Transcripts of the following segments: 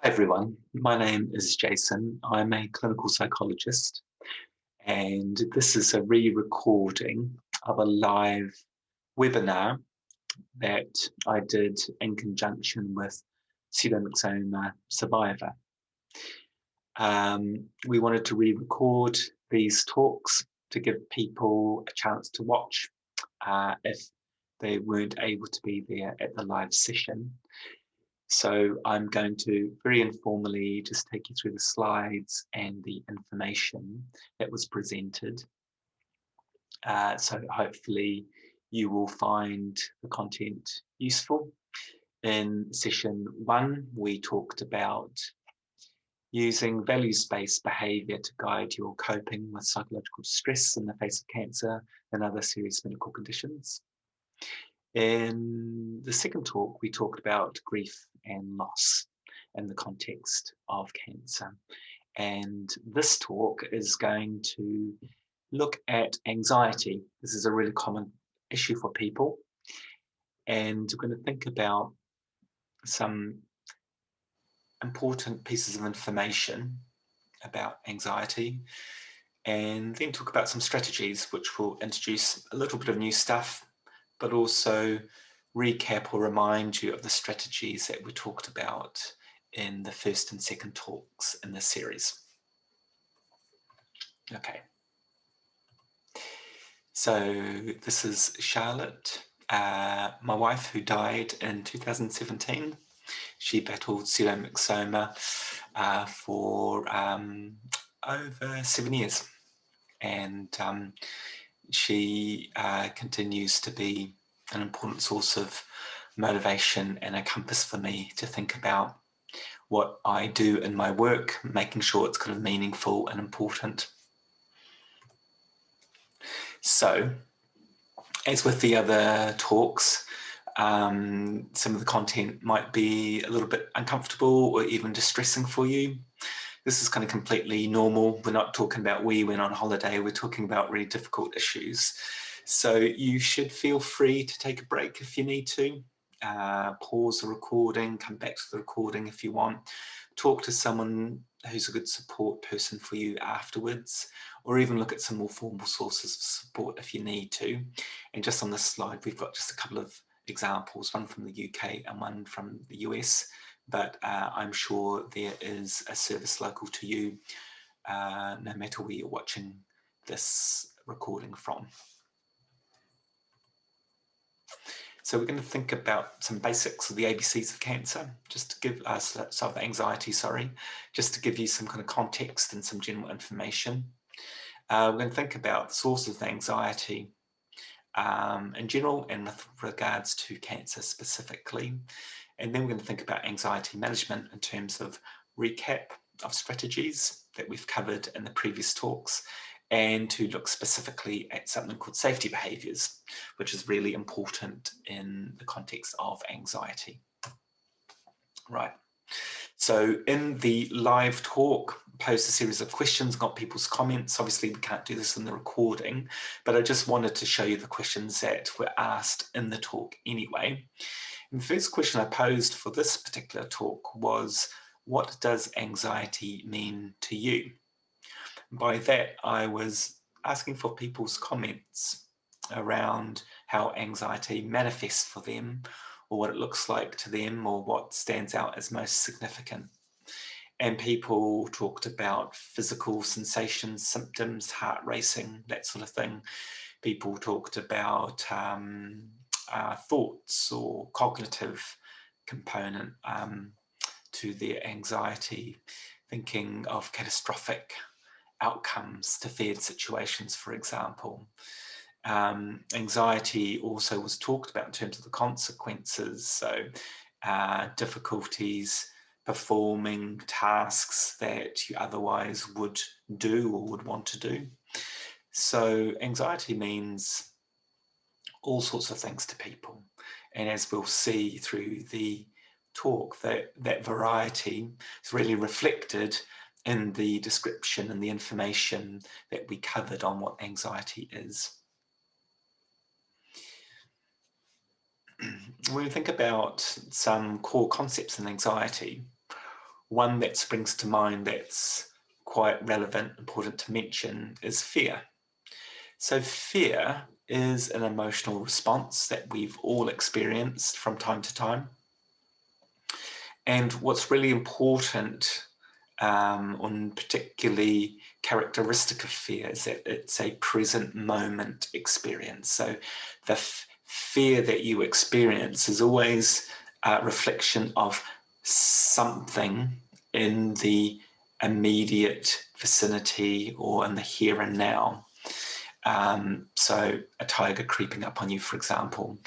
Hi everyone, my name is Jason. I'm a clinical psychologist, and this is a re-recording of a live webinar that I did in conjunction with Pseudomyxoma survivor. We wanted to re-record these talks to give people a chance to watch if they weren't able to be there at the live session. So I'm going to very informally just take you through the slides and the information that was presented. So hopefully you will find the content useful. In session 1, we talked about using values-based behaviour to guide your coping with psychological stress in the face of cancer and other serious medical conditions. In the second talk, we talked about grief and loss in the context of cancer. And this talk is going to look at anxiety. This is a really common issue for people. And we're going to think about some important pieces of information about anxiety, and then talk about some strategies which will introduce a little bit of new stuff, but also recap or remind you of the strategies that we talked about in the first and second talks in this series. Okay. So this is Charlotte, my wife, who died in 2017. She battled pseudomyxoma for over 7 years. And she continues to be an important source of motivation and a compass for me to think about what I do in my work, making sure it's kind of meaningful and important. So, as with the other talks, some of the content might be a little bit uncomfortable or even distressing for you. This is kind of completely normal. We're not talking about we went on holiday. We're talking about really difficult issues. So you should feel free to take a break if you need to. Pause the recording, come back to the recording if you want. Talk to someone who's a good support person for you afterwards, or even look at some more formal sources of support if you need to. And just on this slide, we've got just a couple of examples, one from the UK and one from the US. But I'm sure there is a service local to you, no matter where you're watching this recording from. So we're going to think about some basics of the ABCs of cancer, just to give us, of anxiety, sorry, just to give you some kind of context and some general information. We're going to think about the sources of anxiety in general and with regards to cancer specifically. And then we're going to think about anxiety management in terms of recap of strategies that we've covered in the previous talks, and to look specifically at something called safety behaviours, which is really important in the context of anxiety. Right. So in the live talk, posed a series of questions, got people's comments. Obviously, we can't do this in the recording, but I just wanted to show you the questions that were asked in the talk anyway. And the first question I posed for this particular talk was, what does anxiety mean to you? By that, I was asking for people's comments around how anxiety manifests for them, or what it looks like to them, or what stands out as most significant. And people talked about physical sensations, symptoms, heart racing, that sort of thing. People talked about thoughts or cognitive component to their anxiety, thinking of catastrophic outcomes to feared situations, for example. Anxiety also was talked about in terms of the consequences, so difficulties performing tasks that you otherwise would do or would want to do. So anxiety means all sorts of things to people. And as we'll see through the talk, that variety is really reflected in the description and the information that we covered on what anxiety is. When we think about some core concepts in anxiety, one that springs to mind that's quite relevant, important to mention is fear. So fear is an emotional response that we've all experienced from time to time. And what's really important, and particularly characteristic of fear, is that it's a present moment experience. So the fear that you experience is always a reflection of something in the immediate vicinity or in the here and now. So a tiger creeping up on you, for example,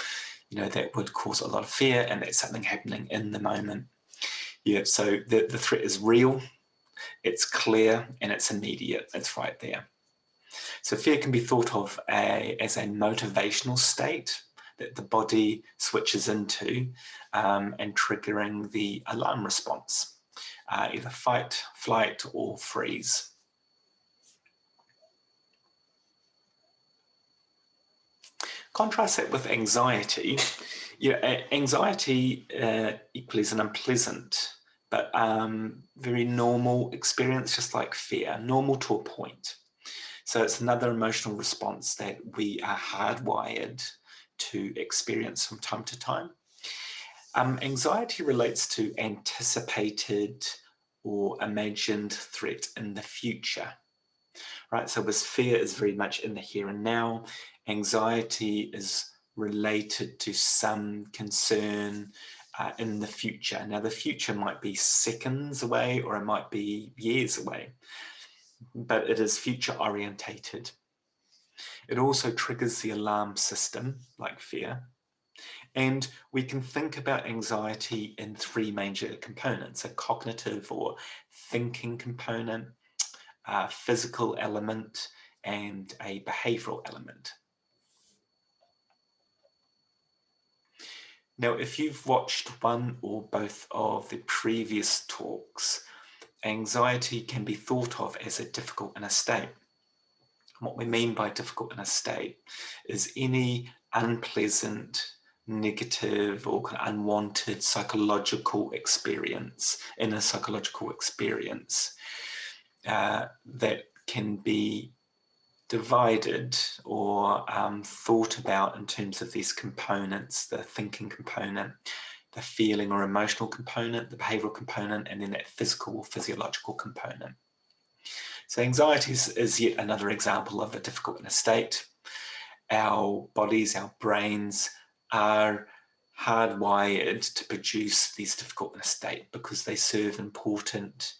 that would cause a lot of fear, and that's something happening in the moment. Yeah, so the threat is real, it's clear, and it's immediate. It's right there. So fear can be thought of as a motivational state that the body switches into and triggering the alarm response, either fight, flight, or freeze. Contrast that with anxiety. Anxiety equally is an unpleasant but very normal experience, just like fear, normal to a point. So it's another emotional response that we are hardwired to experience from time to time. Anxiety relates to anticipated or imagined threat in the future, right? So whereas fear is very much in the here and now, anxiety is related to some concern in the future. Now, the future might be seconds away or it might be years away, but it is future orientated. It also triggers the alarm system, like fear. And we can think about anxiety in three major components: a cognitive or thinking component, a physical element, and a behavioral element. Now, if you've watched one or both of the previous talks, anxiety can be thought of as a difficult inner state. What we mean by difficult inner state is any unpleasant, negative, or kind of unwanted psychological experience, inner psychological experience that can be divided or thought about in terms of these components: the thinking component, the feeling or emotional component, the behavioral component, and then that physical or physiological component. So anxiety is yet another example of a difficult inner state. Our bodies, our brains are hardwired to produce these difficult inner states because they serve important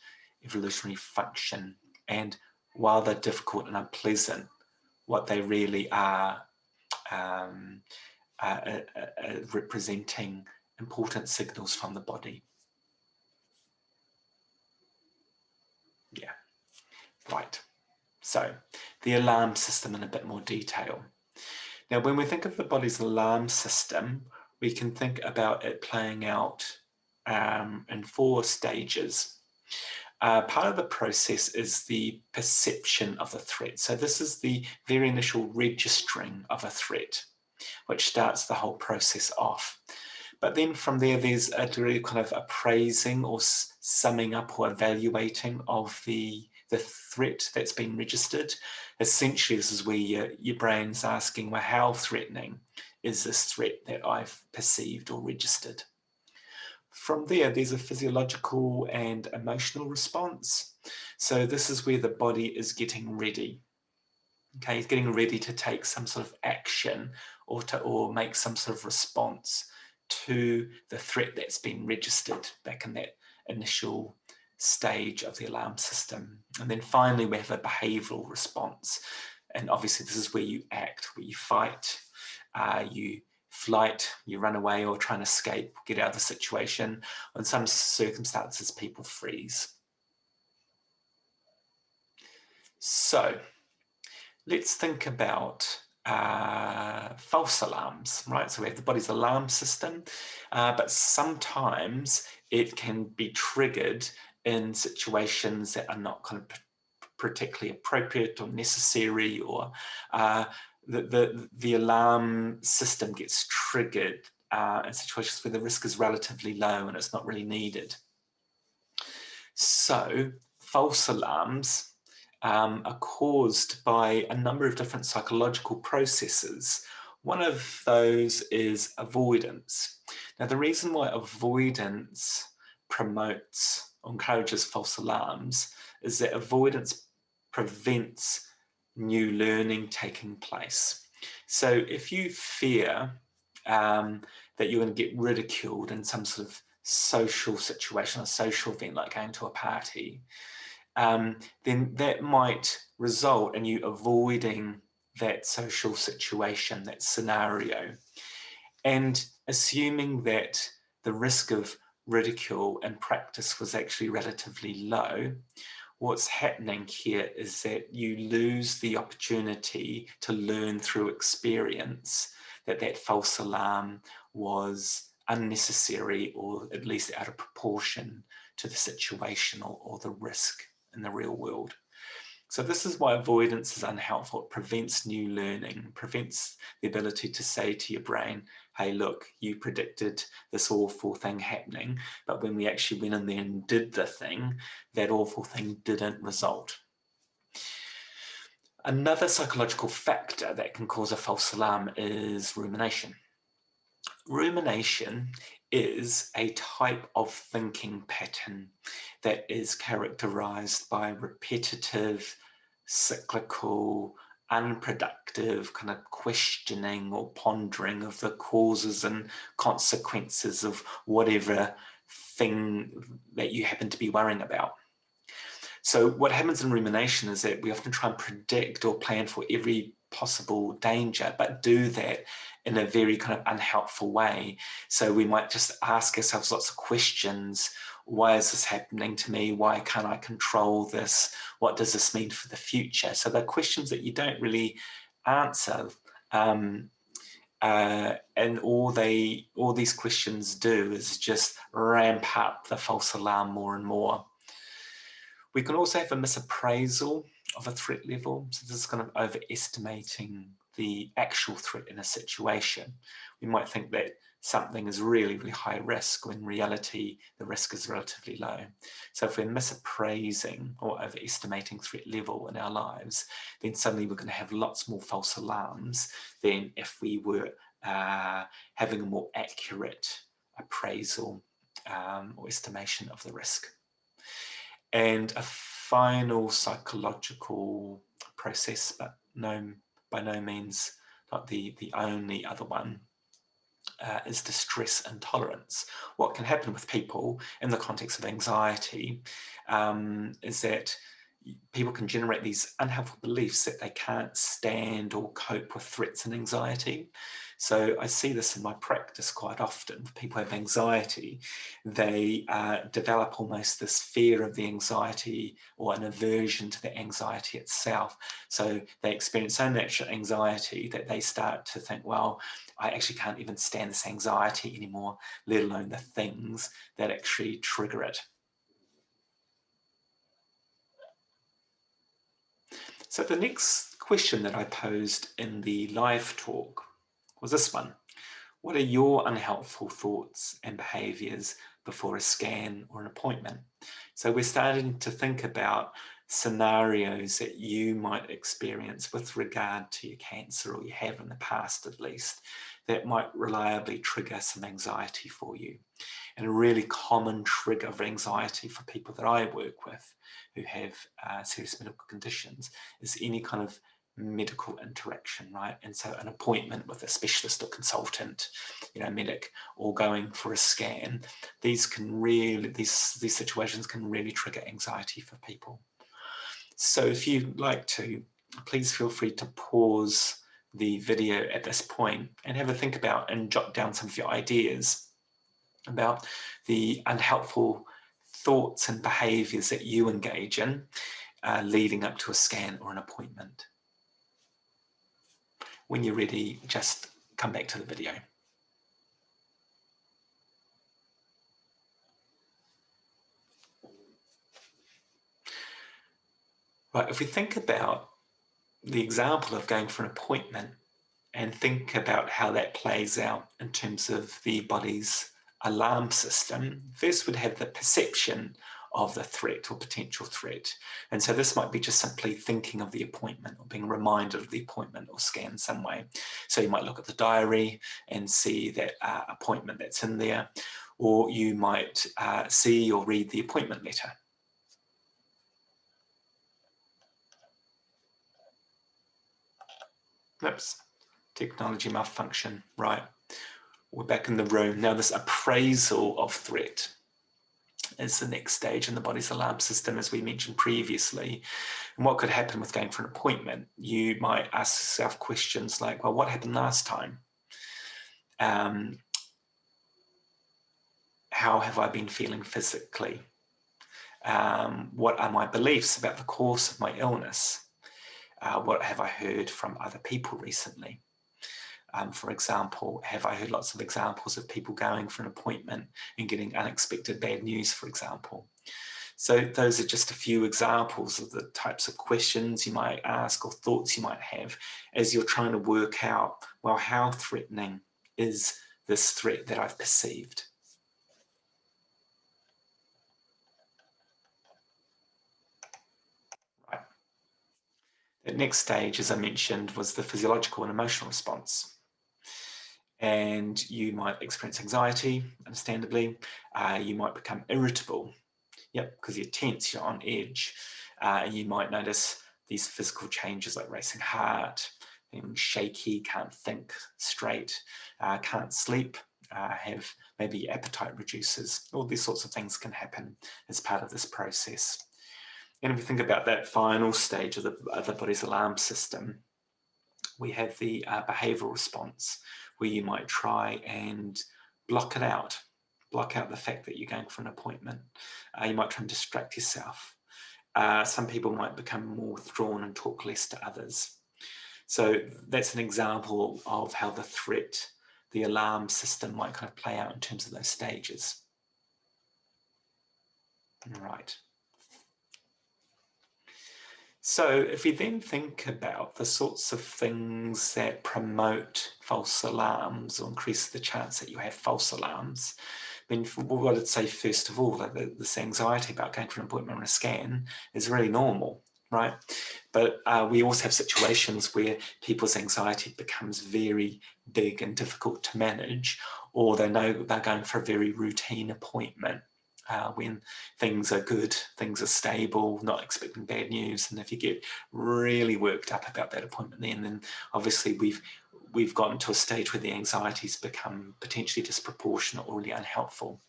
evolutionary function. And while they're difficult and unpleasant, what they really are representing important signals from the body. Yeah, right. So the alarm system in a bit more detail. Now, when we think of the body's alarm system, we can think about it playing out in 4 stages. Part of the process is the perception of the threat. So this is the very initial registering of a threat, which starts the whole process off. But then from there, there's a direct kind of appraising or summing up or evaluating of the threat that's been registered. Essentially, this is where your brain's asking, well, how threatening is this threat that I've perceived or registered? From there, there's a physiological and emotional response. So this is where the body is getting ready. Okay, it's getting ready to take some sort of action or make some sort of response to the threat that's been registered back in that initial stage of the alarm system. And then finally, we have a behavioral response. And obviously, this is where you act, where you fight, you flight, you run away or try and escape, get out of the situation. In some circumstances, people freeze. So let's think about false alarms, right? So we have the body's alarm system, but sometimes it can be triggered in situations that are not kind of particularly appropriate or necessary, or the alarm system gets triggered in situations where the risk is relatively low and it's not really needed. So false alarms are caused by a number of different psychological processes. One of those is avoidance. Now, the reason why avoidance promotes or encourages false alarms is that avoidance prevents new learning taking place. So if you fear that you're going to get ridiculed in some sort of social situation, a social event like going to a party, then that might result in you avoiding that social situation, that scenario, and assuming that the risk of ridicule in practice was actually relatively low. What's happening here is that you lose the opportunity to learn through experience that that false alarm was unnecessary, or at least out of proportion to the situation or the risk in the real world. So this is why avoidance is unhelpful. It prevents new learning, prevents the ability to say to your brain, hey, look, you predicted this awful thing happening, but when we actually went in there and did the thing, that awful thing didn't result. Another psychological factor that can cause a false alarm is rumination. Rumination is a type of thinking pattern that is characterized by repetitive, cyclical, unproductive kind of questioning or pondering of the causes and consequences of whatever thing that you happen to be worrying about. So what happens in rumination is that we often try and predict or plan for every possible danger, but do that in a very kind of unhelpful way. So we might just ask ourselves lots of questions. Why is this happening to me? Why can't I control this? What does this mean for the future? So they're questions that you don't really answer. And all these questions do is just ramp up the false alarm more and more. We can also have a misappraisal of a threat level. So this is kind of overestimating the actual threat in a situation. We might think that something is really, really high risk when in reality the risk is relatively low. So if we're misappraising or overestimating threat level in our lives, then suddenly we're going to have lots more false alarms than if we were having a more accurate appraisal or estimation of the risk. And a final psychological process, but by no means not the only other one, is distress intolerance. What can happen with people in the context of anxiety is that people can generate these unhelpful beliefs that they can't stand or cope with threats and anxiety. So I see this in my practice quite often. People have anxiety, they develop almost this fear of the anxiety or an aversion to the anxiety itself. So they experience so much anxiety that they start to think, well, I actually can't even stand this anxiety anymore, let alone the things that actually trigger it. So the next question that I posed in the live talk was this one. What are your unhelpful thoughts and behaviours before a scan or an appointment? So we're starting to think about scenarios that you might experience with regard to your cancer, or you have in the past at least, that might reliably trigger some anxiety for you. And a really common trigger of anxiety for people that I work with who have serious medical conditions is any kind of medical interaction, right? And so an appointment with a specialist or consultant, medic, or going for a scan, these situations can really trigger anxiety for people. So if you'd like to, please feel free to pause the video at this point and have a think about and jot down some of your ideas about the unhelpful thoughts and behaviours that you engage in leading up to a scan or an appointment. When you're ready, just come back to the video. Right, if we think about the example of going for an appointment and think about how that plays out in terms of the body's alarm system, first we'd have the perception of the threat or potential threat. And so this might be just simply thinking of the appointment or being reminded of the appointment or scan some way. So you might look at the diary and see that appointment that's in there, or you might see or read the appointment letter. Oops, technology malfunction, right. We're back in the room. Now this appraisal of threat is the next stage in the body's alarm system, as we mentioned previously. And what could happen with going for an appointment? You might ask yourself questions like, well, what happened last time? How have I been feeling physically? What are my beliefs about the course of my illness? What have I heard from other people recently? For example, have I heard lots of examples of people going for an appointment and getting unexpected bad news, for example? So those are just a few examples of the types of questions you might ask or thoughts you might have as you're trying to work out, well, how threatening is this threat that I've perceived? Right. The next stage, as I mentioned, was the physiological and emotional response. And you might experience anxiety, understandably. You might become irritable. Yep, because you're tense, you're on edge. And you might notice these physical changes like racing heart, being shaky, can't think straight, can't sleep, have maybe appetite reduces. All these sorts of things can happen as part of this process. And if we think about that final stage of the body's alarm system, we have the behavioural response, where you might try and block it out, block out the fact that you're going for an appointment. You might try and distract yourself. Some people might become more withdrawn and talk less to others. So that's an example of how the threat, the alarm system might kind of play out in terms of those stages. Right. So if we then think about the sorts of things that promote false alarms or increase the chance that you have false alarms, I mean, what I'd say first of all, that this anxiety about going for an appointment or a scan is really normal, right? But we also have situations where people's anxiety becomes very big and difficult to manage, or they know they're going for a very routine appointment. When things are good, things are stable, not expecting bad news. And if you get really worked up about that appointment then obviously we've gotten to a stage where the anxieties become potentially disproportionate or really unhelpful.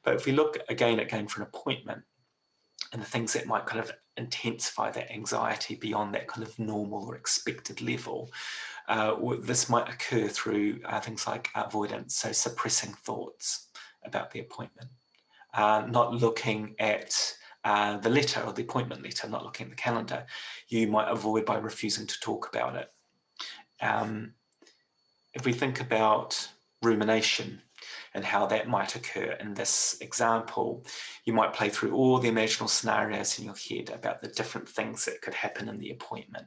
But if we look again at going for an appointment and the things that might kind of intensify that anxiety beyond that kind of normal or expected level, this might occur through things like avoidance, so suppressing thoughts about the appointment. Not looking at the letter or the appointment letter, not looking at the calendar. You might avoid by refusing to talk about it. If we think about rumination and how that might occur in this example, you might play through all the imaginal scenarios in your head about the different things that could happen in the appointment.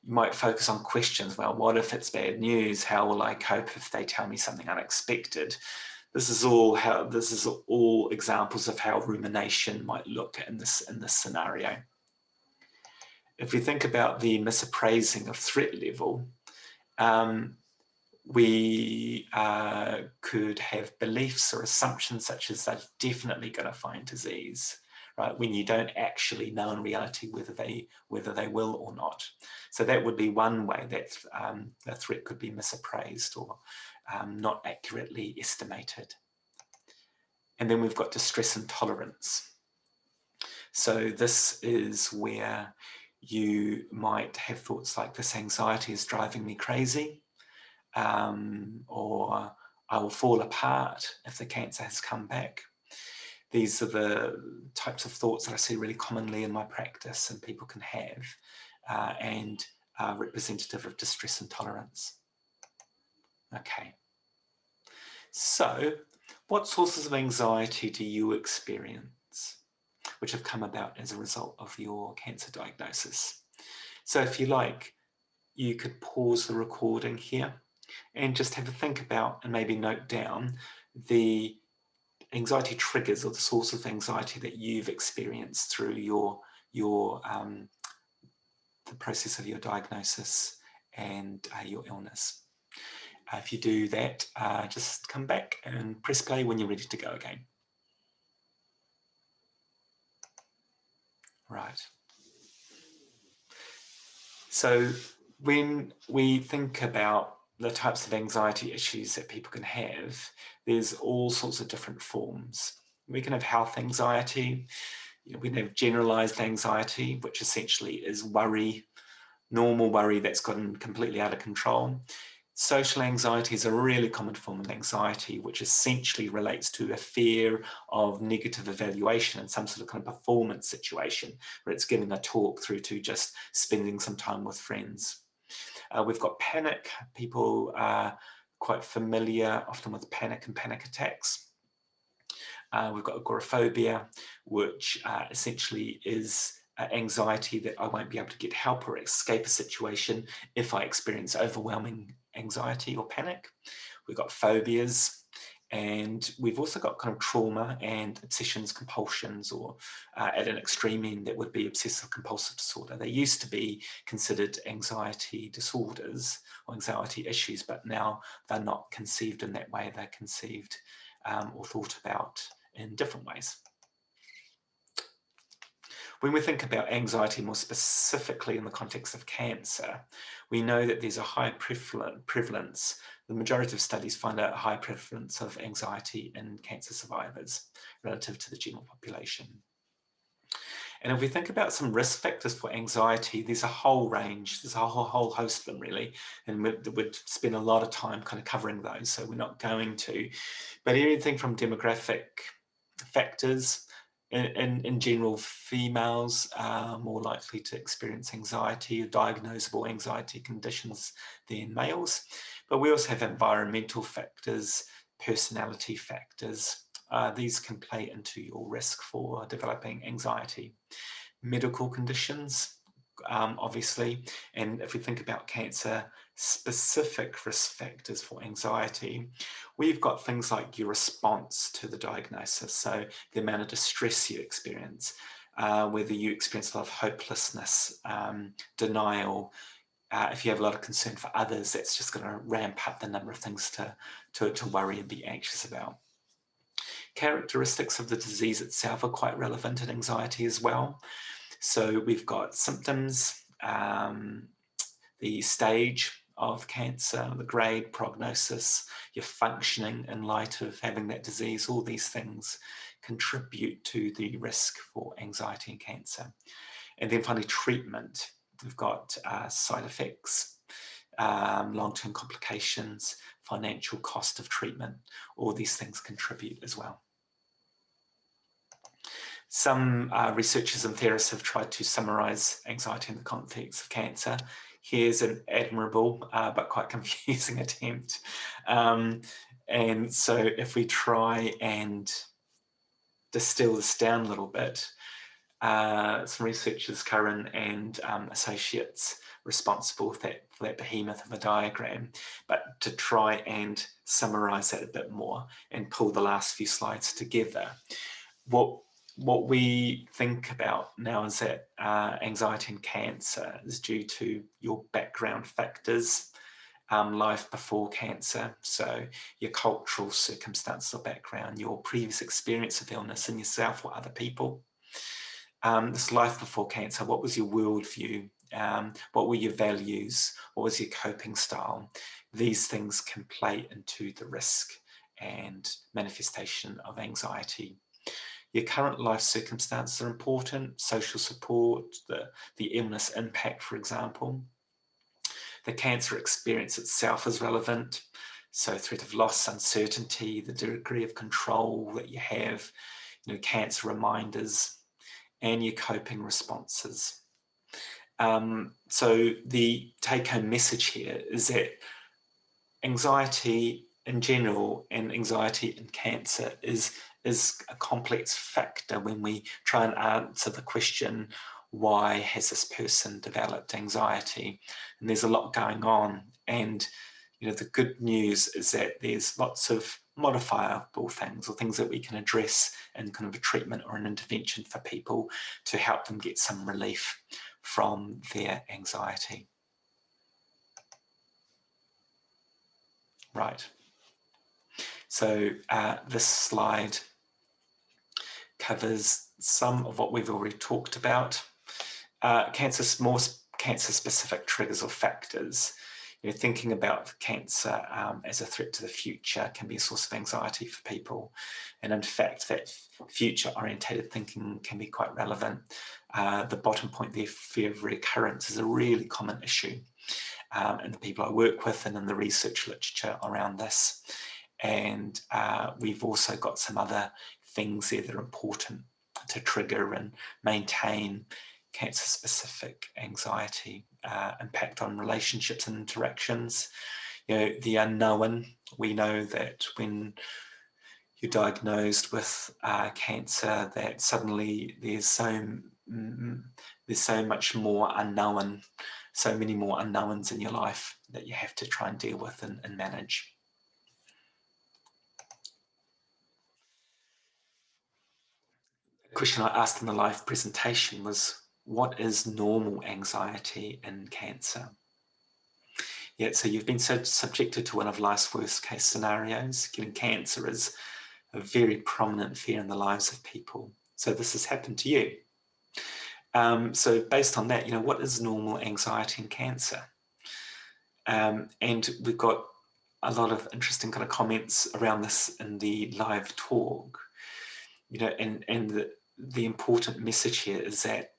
You might focus on questions, well, what if it's bad news? How will I cope if they tell me something unexpected? This is all examples of how rumination might look in this scenario. If we think about the misappraising of threat level, we could have beliefs or assumptions such as they're definitely going to find disease, right? When you don't actually know in reality whether they will or not. So that would be one way that the threat could be misappraised or not accurately estimated. And then we've got distress intolerance. So this is where you might have thoughts like, this anxiety is driving me crazy, or I will fall apart if the cancer has come back. These are the types of thoughts that I see really commonly in my practice and people can have, and are representative of distress intolerance. Okay. So what sources of anxiety do you experience which have come about as a result of your cancer diagnosis? So if you like, you could pause the recording here and just have a think about and maybe note down the anxiety triggers or the source of anxiety that you've experienced through the process of your diagnosis and your illness. If you do that, just come back and press play when you're ready to go again. Right. So when we think about the types of anxiety issues that people can have, there's all sorts of different forms. We can have health anxiety. We can have generalized anxiety, which essentially is worry, normal worry that's gotten completely out of control. Social anxiety is a really common form of anxiety, which essentially relates to a fear of negative evaluation and some sort of kind of performance situation, where it's giving a talk through to just spending some time with friends. We've got panic. People are quite familiar often with panic and panic attacks. We've got agoraphobia, which essentially is anxiety that I won't be able to get help or escape a situation if I experience overwhelming anxiety or panic. We've got phobias, and we've also got kind of trauma and obsessions, compulsions, or at an extreme end that would be obsessive compulsive disorder. They used to be considered anxiety disorders or anxiety issues, but now they're not conceived in that way. They're conceived or thought about in different ways. When we think about anxiety more specifically in the context of cancer, we know that there's a high prevalence. The majority of studies find a high prevalence of anxiety in cancer survivors relative to the general population. And if we think about some risk factors for anxiety, there's a whole range, there's a whole host of them really, and we'd spend a lot of time kind of covering those, so we're not going to. But anything from demographic factors. In general, females are more likely to experience anxiety, diagnosable anxiety conditions than males. But we also have environmental factors, personality factors. These can play into your risk for developing anxiety. Medical conditions, obviously, and if we think about cancer, specific risk factors for anxiety, we've got things like your response to the diagnosis, so the amount of distress you experience, whether you experience a lot of hopelessness, denial. If you have a lot of concern for others, that's just going to ramp up the number of things to worry and be anxious about. Characteristics of the disease itself are quite relevant in anxiety as well. So we've got symptoms, the stage of cancer, the grade, prognosis, your functioning in light of having that disease. All these things contribute to the risk for anxiety and cancer. And then finally, treatment. We've got side effects, long-term complications, financial cost of treatment. All these things contribute as well. Some researchers and theorists have tried to summarize anxiety in the context of cancer. Here's an admirable but quite confusing attempt. And so if we try and distill this down a little bit, some researchers, Curran and associates, responsible for that behemoth of a diagram, but to try and summarize that a bit more and pull the last few slides together. What we think about now is that anxiety and cancer is due to your background factors, life before cancer, so your cultural circumstances or background, your previous experience of illness in yourself or other people. This life before cancer, what was your worldview? What were your values? What was your coping style? These things can play into the risk and manifestation of anxiety. Your current life circumstances are important, social support, the illness impact, for example. The cancer experience itself is relevant, so threat of loss, uncertainty, the degree of control that you have, cancer reminders, and your coping responses. So the take-home message here is that anxiety in general and anxiety in cancer is a complex factor when we try and answer the question, why has this person developed anxiety? And there's a lot going on. And The good news is that there's lots of modifiable things or things that we can address in kind of a treatment or an intervention for people to help them get some relief from their anxiety. Right. So this slide covers some of what we've already talked about. More cancer-specific triggers or factors. Thinking about cancer as a threat to the future can be a source of anxiety for people. And in fact, that future-orientated thinking can be quite relevant. The bottom point there, fear of recurrence, is a really common issue in the people I work with and in the research literature around this. And we've also got some other things there that are important to trigger and maintain cancer-specific anxiety, impact on relationships and interactions. The unknown. We know that when you're diagnosed with cancer, that suddenly there's so much more unknown, so many more unknowns in your life that you have to try and deal with and manage. The question I asked in the live presentation was, what is normal anxiety in cancer? Yeah, so you've been subjected to one of life's worst case scenarios. Getting cancer is a very prominent fear in the lives of people. So this has happened to you. So based on that, what is normal anxiety in cancer? And we've got a lot of interesting kind of comments around this in the live talk. And the important message here is that,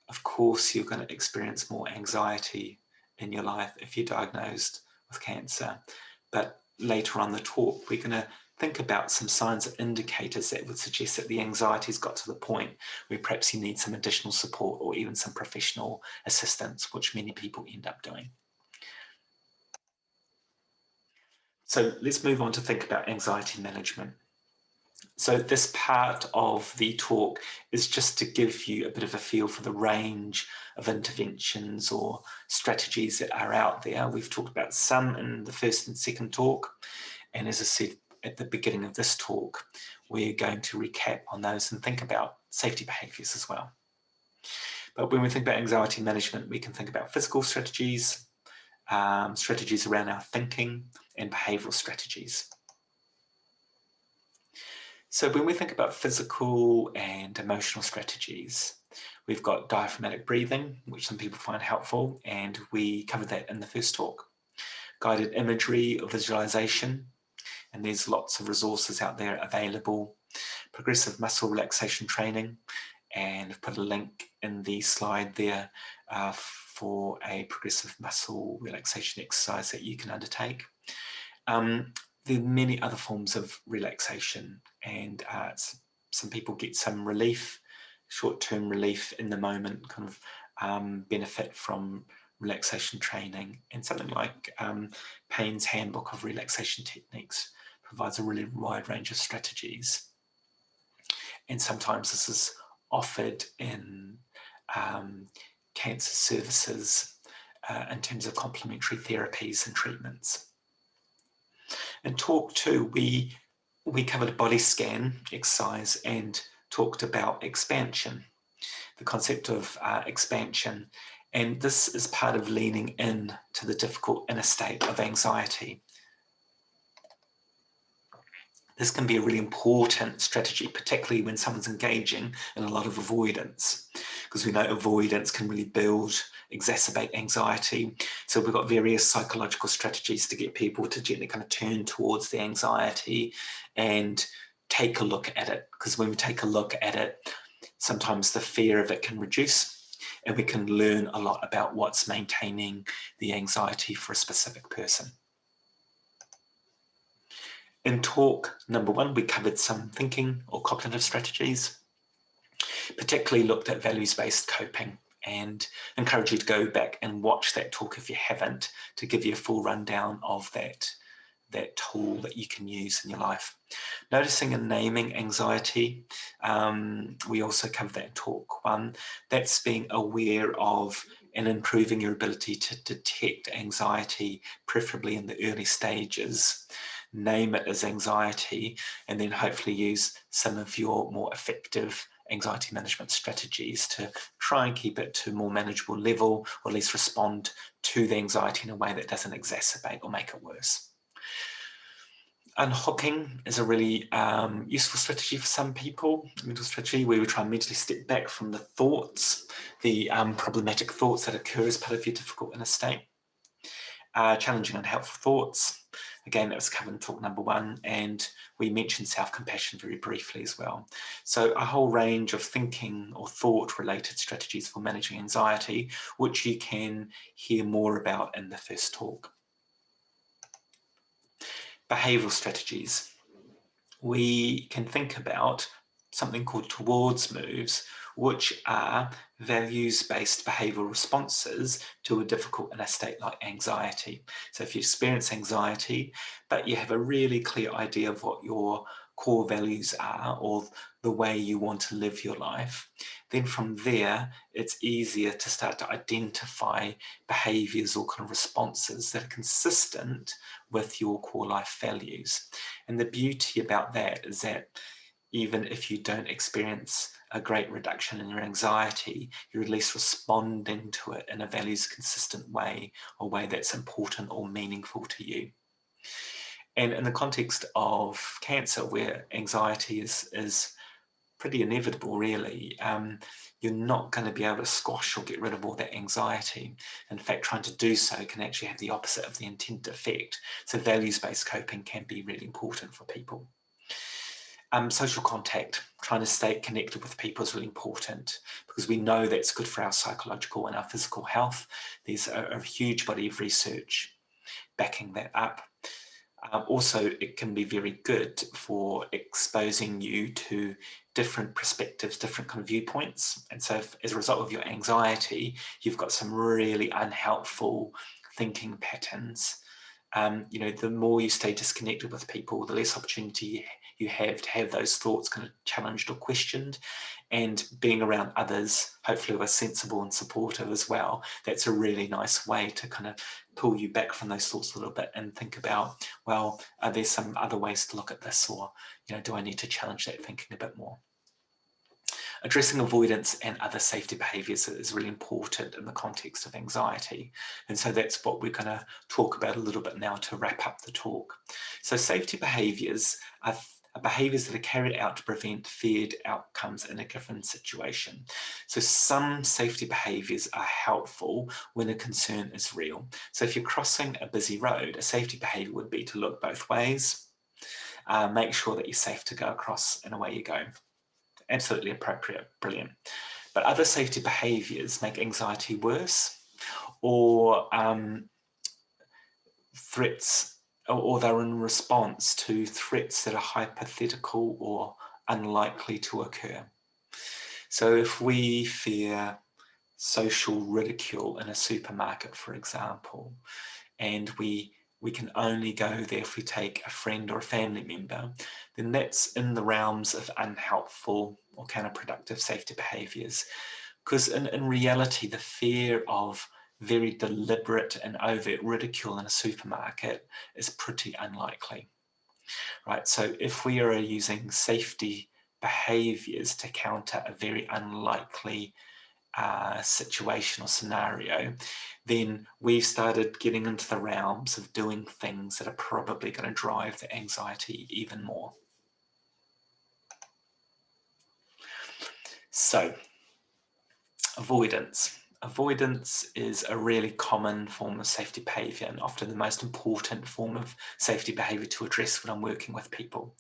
of course, you're going to experience more anxiety in your life if you're diagnosed with cancer. But later on the talk, we're going to think about some signs and indicators that would suggest that the anxiety's got to the point where perhaps you need some additional support or even some professional assistance, which many people end up doing. So let's move on to think about anxiety management. So this part of the talk is just to give you a bit of a feel for the range of interventions or strategies that are out there. We've talked about some in the first and second talk. And as I said at the beginning of this talk, we're going to recap on those and think about safety behaviours as well. But when we think about anxiety management, we can think about physical strategies, strategies around our thinking, and behavioural strategies. So when we think about physical and emotional strategies, we've got diaphragmatic breathing, which some people find helpful, and we covered that in the first talk. Guided imagery or visualization, and there's lots of resources out there available. Progressive muscle relaxation training, and I've put a link in the slide there for a progressive muscle relaxation exercise that you can undertake. There are many other forms of relaxation, and some people get some relief, short-term relief in the moment, kind of benefit from relaxation training, and something like Payne's Handbook of Relaxation Techniques provides a really wide range of strategies. And sometimes this is offered in cancer services in terms of complementary therapies and treatments. In talk 2, we covered a body scan exercise and talked about expansion, the concept of expansion. And this is part of leaning in to the difficult inner state of anxiety. This can be a really important strategy, particularly when someone's engaging in a lot of avoidance, because we know avoidance can really exacerbate anxiety. So we've got various psychological strategies to get people to gently kind of turn towards the anxiety and take a look at it. Because when we take a look at it, sometimes the fear of it can reduce, and we can learn a lot about what's maintaining the anxiety for a specific person. In talk number 1, we covered some thinking or cognitive strategies, particularly looked at values-based coping, and encourage you to go back and watch that talk if you haven't, to give you a full rundown of that tool that you can use in your life. Noticing and naming anxiety, we also covered that in talk 1. That's being aware of and improving your ability to detect anxiety, preferably in the early stages, name it as anxiety, and then hopefully use some of your more effective anxiety management strategies to try and keep it to a more manageable level, or at least respond to the anxiety in a way that doesn't exacerbate or make it worse. Unhooking is a really useful strategy for some people, mental strategy, where we try and mentally step back from the thoughts, the problematic thoughts that occur as part of your difficult inner state. Challenging unhelpful thoughts, again, that was covered in talk number 1, and we mentioned self-compassion very briefly as well. So a whole range of thinking or thought-related strategies for managing anxiety, which you can hear more about in the first talk. Behavioural strategies. We can think about something called towards moves, which are values-based behavioural responses to a difficult inner state like anxiety. So if you experience anxiety, but you have a really clear idea of what your core values are, or the way you want to live your life, then from there, it's easier to start to identify behaviours or kind of responses that are consistent with your core life values. And the beauty about that is that even if you don't experience a great reduction in your anxiety, you're at least responding to it in a values consistent way, or a way that's important or meaningful to you. And in the context of cancer, where anxiety is pretty inevitable, really, you're not going to be able to squash or get rid of all that anxiety. In fact, trying to do so can actually have the opposite of the intended effect. So values-based coping can be really important for people. Social contact, trying to stay connected with people is really important, because we know that's good for our psychological and our physical health. There's a huge body of research backing that up. Also, it can be very good for exposing you to different perspectives, different kind of viewpoints. And so if, as a result of your anxiety, you've got some really unhelpful thinking patterns, the more you stay disconnected with people, the less opportunity you have to have those thoughts kind of challenged or questioned. And being around others, hopefully who are sensible and supportive as well, that's a really nice way to kind of pull you back from those thoughts a little bit and think about, well, are there some other ways to look at this, or do I need to challenge that thinking a bit more? Addressing avoidance and other safety behaviours is really important in the context of anxiety. And so that's what we're going to talk about a little bit now to wrap up the talk. So safety behaviours are behaviours that are carried out to prevent feared outcomes in a given situation. So some safety behaviours are helpful when a concern is real. So if you're crossing a busy road, a safety behaviour would be to look both ways, make sure that you're safe to go across and away you go. Absolutely appropriate, brilliant. But other safety behaviours make anxiety worse, or threats, or they're in response to threats that are hypothetical or unlikely to occur. So if we fear social ridicule in a supermarket, for example, and we can only go there if we take a friend or a family member, then that's in the realms of unhelpful or counterproductive safety behaviours. Because in reality, the fear of very deliberate and overt ridicule in a supermarket is pretty unlikely, right? So if we are using safety behaviours to counter a very unlikely situation or scenario, then we've started getting into the realms of doing things that are probably going to drive the anxiety even more. So, avoidance. Avoidance is a really common form of safety behaviour, and often the most important form of safety behaviour to address when I'm working with people.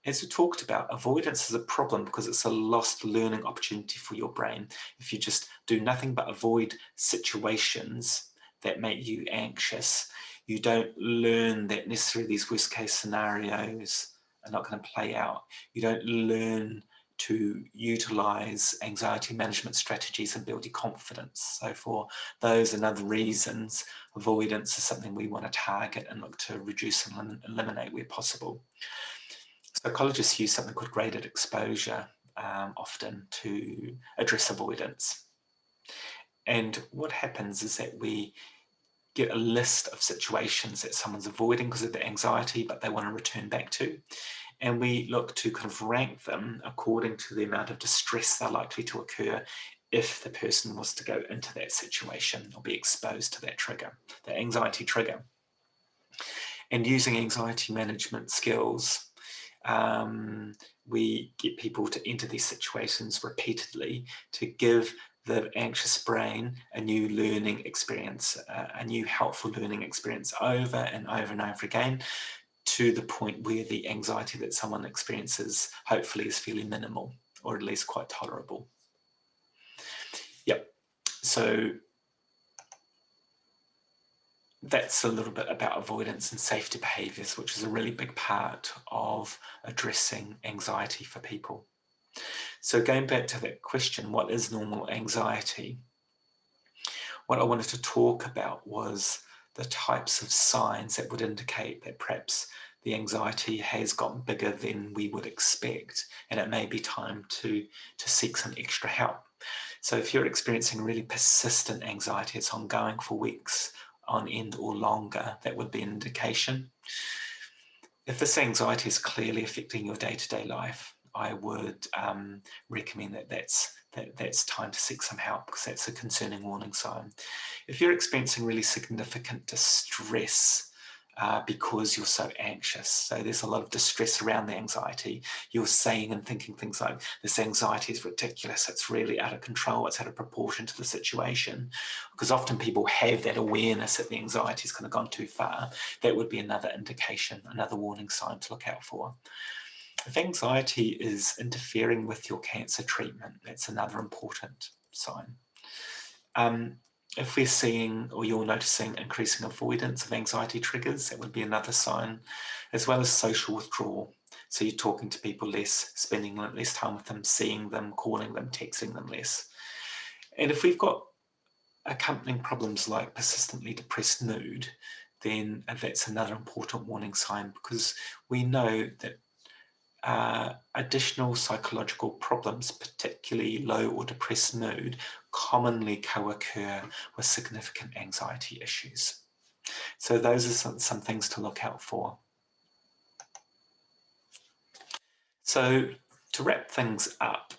As we talked about, avoidance is a problem because it's a lost learning opportunity for your brain. If you just do nothing but avoid situations that make you anxious, you don't learn that necessarily these worst case scenarios are not going to play out. You don't learn to utilize anxiety management strategies and build your confidence. So for those and other reasons, avoidance is something we want to target and look to reduce and eliminate where possible. Psychologists use something called graded exposure often to address avoidance. And what happens is that we get a list of situations that someone's avoiding because of the anxiety, but they want to return back to. And we look to kind of rank them according to the amount of distress they're likely to occur if the person was to go into that situation or be exposed to that trigger, the anxiety trigger. And using anxiety management skills, we get people to enter these situations repeatedly to give the anxious brain a new learning experience, a new helpful learning experience over and over and over again, to the point where the anxiety that someone experiences hopefully is fairly minimal, or at least quite tolerable. Yep, so that's a little bit about avoidance and safety behaviours, which is a really big part of addressing anxiety for people. So going back to that question, what is normal anxiety? What I wanted to talk about was the types of signs that would indicate that perhaps the anxiety has gotten bigger than we would expect, and it may be time to seek some extra help. So if you're experiencing really persistent anxiety, it's ongoing for weeks on end or longer, that would be an indication. If this anxiety is clearly affecting your day-to-day life, I would recommend that that's time to seek some help, because that's a concerning warning sign. If you're experiencing really significant distress because you're so anxious, so there's a lot of distress around the anxiety, you're saying and thinking things like, this anxiety is ridiculous, it's really out of control, it's out of proportion to the situation, because often people have that awareness that the anxiety has kind of gone too far. That would be another indication, another warning sign to look out for. If anxiety is interfering with your cancer treatment, that's another important sign. If we're seeing, or you're noticing, increasing avoidance of anxiety triggers, that would be another sign, as well as social withdrawal. So you're talking to people less, spending less time with them, seeing them, calling them, texting them less. And if we've got accompanying problems like persistently depressed mood, then that's another important warning sign, because we know that additional psychological problems, particularly low or depressed mood, commonly co-occur with significant anxiety issues. So those are some things to look out for. So to wrap things up,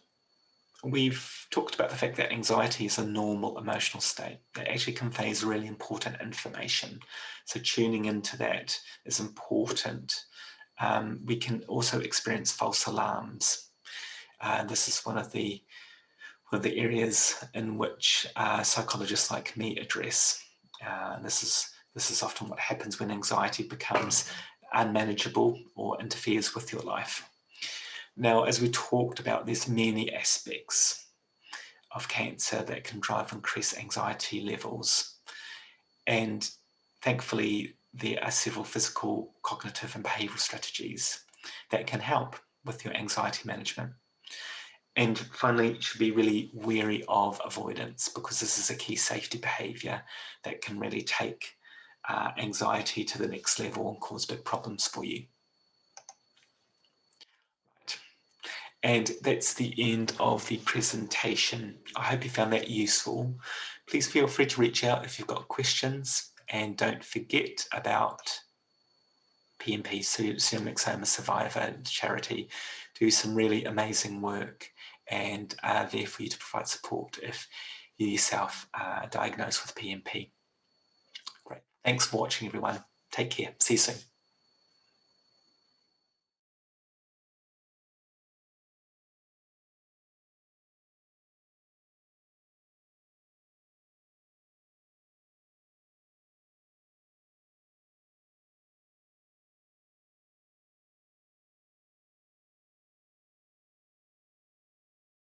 we've talked about the fact that anxiety is a normal emotional state that actually conveys really important information. So tuning into that is important. We can also experience false alarms. This is one of the areas in which psychologists like me address. This is often what happens when anxiety becomes unmanageable or interferes with your life. Now, as we talked about, there's many aspects of cancer that can drive increased anxiety levels. And thankfully, there are several physical, cognitive, and behavioural strategies that can help with your anxiety management. And finally, you should be really wary of avoidance, because this is a key safety behaviour that can really take anxiety to the next level and cause big problems for you. Right. And that's the end of the presentation. I hope you found that useful. Please feel free to reach out if you've got questions, and don't forget about PMP, Pseudomyxoma Survivor Charity. Do some really amazing work, and are there for you to provide support if you yourself are diagnosed with PMP. Great. Thanks for watching, everyone. Take care. See you soon.